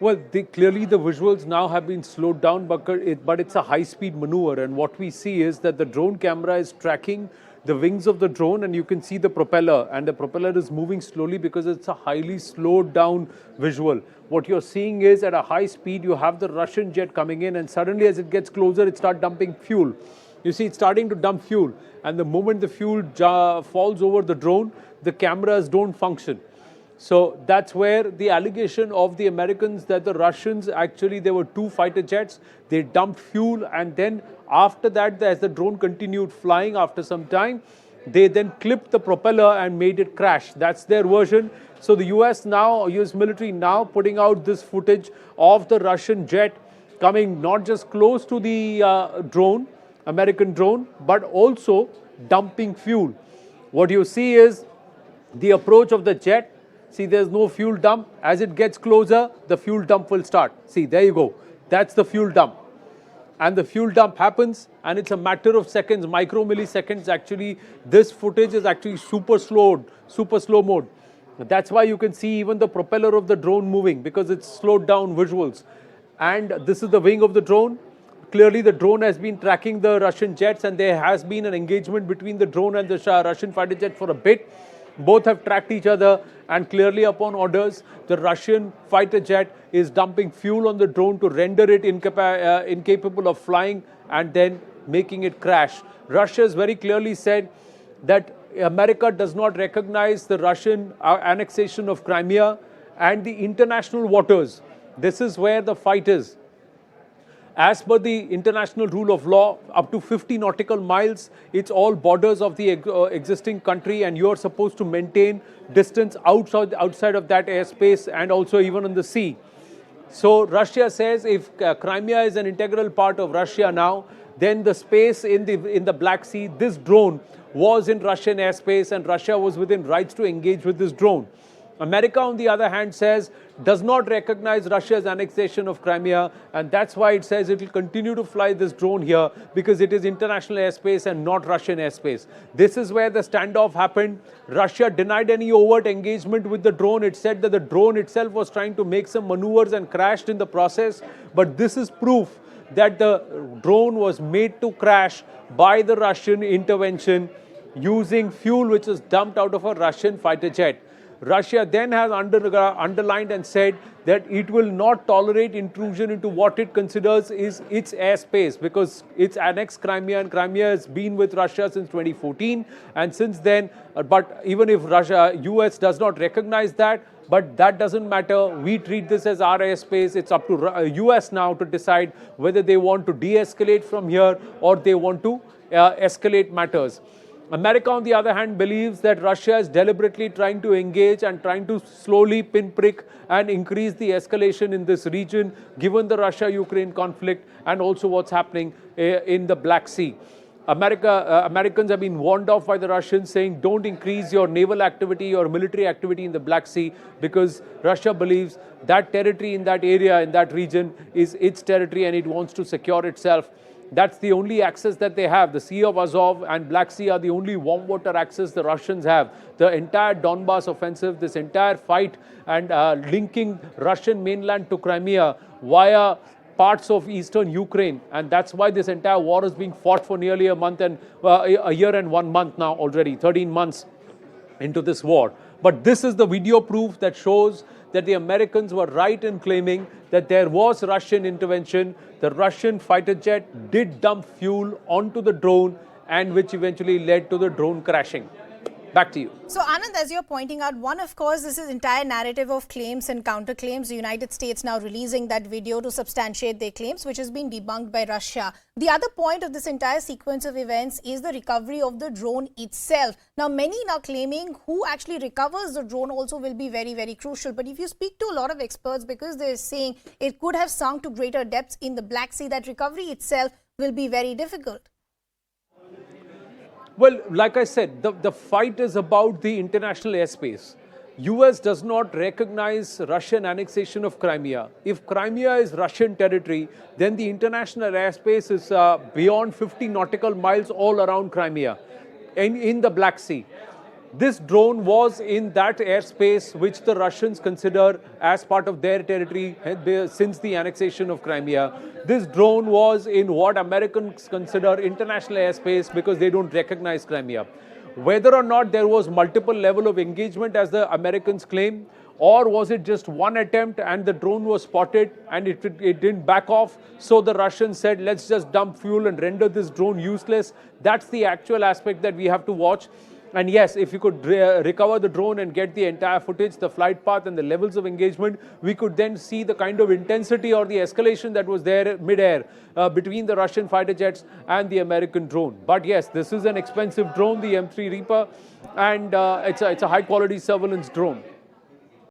Well, clearly the visuals now have been slowed down, but it's a high-speed maneuver. And what we see is that the drone camera is tracking the wings of the drone, and you can see the propeller. And the propeller is moving slowly because it's a highly slowed down visual. What you're seeing is at a high speed, you have the Russian jet coming in, and suddenly as it gets closer, it starts dumping fuel. You see, it's starting to dump fuel. And the moment the fuel falls over the drone, the cameras don't function. So that's where the allegation of the Americans that the Russians, actually there were two fighter jets, they dumped fuel, and then after that, as the drone continued flying after some time, they then clipped the propeller and made it crash. That's their version. So the US military now putting out this footage of the Russian jet coming not just close to the American drone, but also dumping fuel. What you see is the approach of the jet. See, there's no fuel dump. As it gets closer, the fuel dump will start. See, there you go. That's the fuel dump. And the fuel dump happens, and it's a matter of seconds, micromilliseconds. Actually, this footage is actually super slow mode. That's why you can see even the propeller of the drone moving, because it's slowed down visuals. And this is the wing of the drone. Clearly, the drone has been tracking the Russian jets, and there has been an engagement between the drone and the Russian fighter jet for a bit. Both have tracked each other, and clearly upon orders, the Russian fighter jet is dumping fuel on the drone to render it incapable of flying and then making it crash. Russia has very clearly said that America does not recognize the Russian annexation of Crimea and the international waters. This is where the fight is. As per the international rule of law, up to 50 nautical miles, it's all borders of the existing country, and you're supposed to maintain distance outside of that airspace and also even on the sea. So Russia says if Crimea is an integral part of Russia now, then the space in the Black Sea, this drone was in Russian airspace, and Russia was within rights to engage with this drone. America, on the other hand, does not recognize Russia's annexation of Crimea, and that's why it says it will continue to fly this drone here because it is international airspace and not Russian airspace. This is where the standoff happened. Russia denied any overt engagement with the drone. It said that the drone itself was trying to make some maneuvers and crashed in the process. But this is proof that the drone was made to crash by the Russian intervention using fuel which was dumped out of a Russian fighter jet. Russia then has underlined and said that it will not tolerate intrusion into what it considers is its airspace, because it's annexed Crimea, and Crimea has been with Russia since 2014. And since then, but even if US does not recognize that, but that doesn't matter. We treat this as our airspace. It's up to US now to decide whether they want to de-escalate from here or they want to escalate matters. America, on the other hand, believes that Russia is deliberately trying to engage and trying to slowly pinprick and increase the escalation in this region, given the Russia-Ukraine conflict and also what's happening in the Black Sea. Americans have been warned off by the Russians, saying don't increase your naval activity or military activity in the Black Sea, because Russia believes that territory in that area, in that region, is its territory and it wants to secure itself. That's the only access that they have. The Sea of Azov and Black Sea are the only warm water access the Russians have. The entire Donbas offensive, this entire fight and linking Russian mainland to Crimea via parts of eastern Ukraine. And that's why this entire war is being fought for nearly a year and 1 month now already, 13 months into this war. But this is the video proof that shows that the Americans were right in claiming that there was Russian intervention. The Russian fighter jet did dump fuel onto the drone, and which eventually led to the drone crashing. Back to you. So, Anand, as you're pointing out, one, of course, this is entire narrative of claims and counterclaims. The United States now releasing that video to substantiate their claims, which has been debunked by Russia. The other point of this entire sequence of events is the recovery of the drone itself. Now, many now claiming who actually recovers the drone also will be very, very crucial. But if you speak to a lot of experts, because they're saying it could have sunk to greater depths in the Black Sea, that recovery itself will be very difficult. Well, like I said, the fight is about the international airspace. US does not recognize Russian annexation of Crimea. If Crimea is Russian territory, then the international airspace is beyond 50 nautical miles all around Crimea in the Black Sea. This drone was in that airspace which the Russians consider as part of their territory since the annexation of Crimea. This drone was in what Americans consider international airspace because they don't recognize Crimea. Whether or not there was multiple level of engagement as the Americans claim, or was it just one attempt and the drone was spotted and it didn't back off, so the Russians said, let's just dump fuel and render this drone useless. That's the actual aspect that we have to watch. And yes, if you could recover the drone and get the entire footage, the flight path and the levels of engagement, we could then see the kind of intensity or the escalation that was there mid-air between the Russian fighter jets and the American drone. But yes, this is an expensive drone, the M3 Reaper, and it's a high-quality surveillance drone.